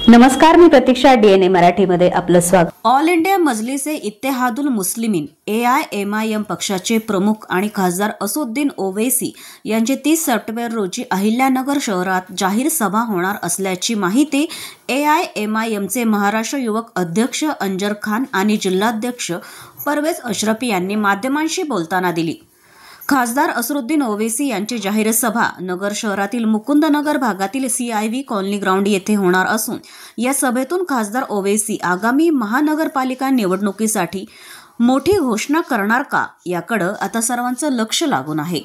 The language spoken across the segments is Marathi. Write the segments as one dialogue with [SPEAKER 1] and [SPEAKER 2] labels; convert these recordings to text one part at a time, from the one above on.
[SPEAKER 1] नमस्कार, मी प्रतीक्षा. DNA मराठीमध्ये आपलं स्वागत.
[SPEAKER 2] All India Majlis Ittehadul Muslimeen AIMIM पक्षाचे प्रमुख आणि खासदार असदुद्दीन ओवैसी यांची 30 सप्टेंबर रोजी अहिल्यानगर शहरात जाहीर सभा होणार असल्याची माहिती AIMIMचे महाराष्ट्र युवक अध्यक्ष अंजर खान आणि जिल्हाध्यक्ष परवेज अशरफी यांनी माध्यमांशी बोलताना दिली. खासदार असदुद्दीन ओवैसी यांची जाहीर सभा नगर शहरातील मुकुंदनगर भागातील CIV कॉलनी ग्राउंड येथे होणार असून या सभेतून खासदार ओवैसी आगामी महानगरपालिका निवडणुकीसाठी मोठी घोषणा करणार का याकडे आता सर्वांचं लक्ष लागून आहे.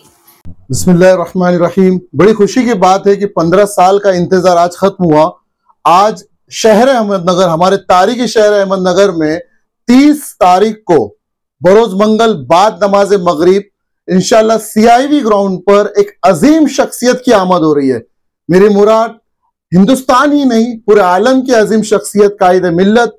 [SPEAKER 3] बिस्मिल्लाहिर्रहमानिर्रहीम. बड़ी खुशी की बात है कि 15 साल का इंतजार आज खत्म हुआ. आज शहर अहमदनगर, हमारे तारीखी शहर अहमदनगर में 30 तारीख को बरोज मंगल बाद नमाज मगरिब इंशाल्लाह CIV ग्राउंड पर एक अजीम शख्सियत की आमद हो रही है. मेरी मुराद हिंदुस्तान ही नहीं, पूरे आलम की अजीम शख्सियत कायद मिल्लत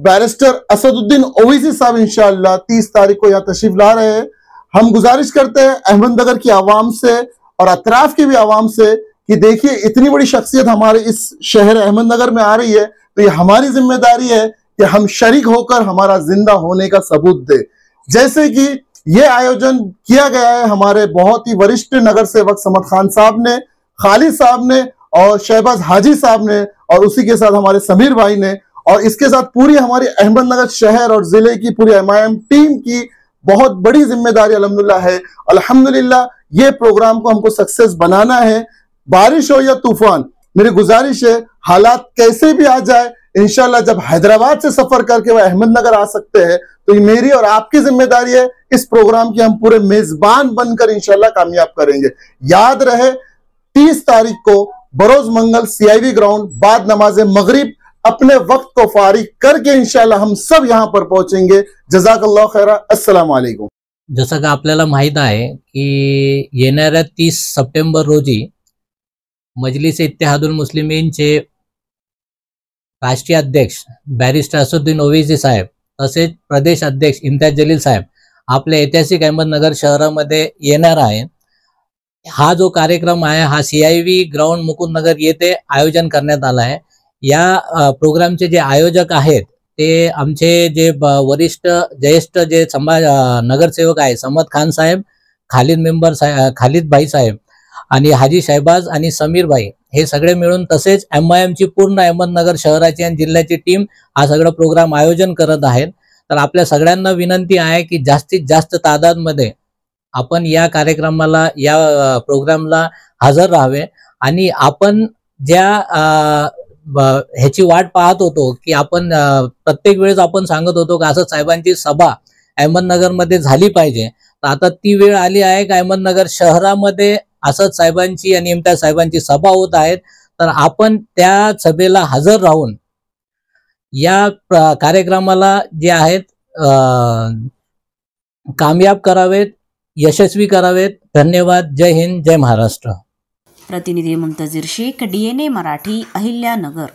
[SPEAKER 3] बैरिस्टर असदुद्दीन ओवैसी साहब इंशाल्लाह 30 तारीख को यहाँ तशरीफ ला रहे हैं. हम गुजारिश करते हैं अहमदनगर की आवाम से और अतराफ की भी आवाम से कि देखिए, इतनी बड़ी शख्सियत हमारे इस शहर अहमदनगर में आ रही है, तो ये हमारी जिम्मेदारी है कि हम शरीक होकर हमारा जिंदा होने का सबूत दे. जैसे कि ये आयोजन किया गया है हमारे बहुत ही वरिष्ठ नगर सेवक समद खान साहब ने, खालिद साहब ने और शहबाज हाजी साहब ने, और उसी के साथ हमारे समीर भाई ने, और इसके साथ पूरी हमारी अहमदनगर शहर और जिले की पूरी MIM टीम की बहुत बड़ी जिम्मेदारी अल्हम्दुलिल्लाह है. अल्हम्दुलिल्लाह ये प्रोग्राम को हमको सक्सेस बनाना है. बारिश हो या तूफान, मेरी गुजारिश है हालात कैसे भी आ जाए, इंशाल्लाह जब हैदराबाद से सफर करके वह अहमदनगर आ सकते हैं, तो ये मेरी और आपकी जिम्मेदारी है. इस प्रोग्राम की हम पूरे मेजबान बनकर इंशाल्लाह कामयाब करेंगे. याद रहे 30 तारीख को बरोज मंगल CIV ग्राउंड बाद नमाज मगरिब अपने वक्त को फारिग करके इंशाल्लाह हम सब यहाँ पर पहुंचेंगे. जजाकल्लाह खैरा. अस्सलाम वालेकुम.
[SPEAKER 4] जसं का आपल्याला माहित आहे की येणाऱ्या 30 सप्टेंबर रोजी मजलिस इत्तेहादुल मुस्लिमीनचे राष्ट्रीय अध्यक्ष बैरिस्टर असदुद्दीन ओवैसी साहेब तसेच प्रदेश अध्यक्ष इम्तियाज जलील साहेब आपल्या ऐतिहासिक अहमदनगर शहरामध्ये येणार आहे. हा जो कार्यक्रम आहे हा CIV ग्राउंड मुकुंदनगर येथे आयोजन करण्यात आला आहे. या प्रोग्रामचे जे आयोजक आहेत ते आमचे जे वरिष्ठ ज्येष्ठ जे नगरसेवक आहे समद खान साहेब, खालिद भाई साहेब आणि हाजी शहबाज आणि समीर भाई हे सगळे मिळून, तसेच MIM ची पूर्ण अहमदनगर शहराची आणि जिल्ह्याची टीम हा सगळं प्रोग्राम आयोजन करत आहेत. तर आपल्या सगळ्यांना विनंती आहे की जास्तीत जास्त तादादमध्ये आपण या कार्यक्रमाला, या प्रोग्रामला हजर राहावे. आणि आपण ज्या ह्याची वाट पाहत होतो की आपण प्रत्येक वेळेस आपण सांगत होतो की असं साहेबांची सभा अहमदनगरमध्ये झाली पाहिजे, तर आता ती वेळ आली आहे की अहमदनगर शहरामध्ये असद साहेबांची आणि इम्तियाज साहेबांची सभा होत आहेत. तर आपण त्या सभेला हजर राहून या कार्यक्रमाला जे आहेत कामयाब करावेत, यशस्वी करावेत. धन्यवाद. जय हिंद, जय महाराष्ट्र.
[SPEAKER 2] प्रतिनिधी मुंतजीर शेख, DNA मराठी, अहिल्यानगर.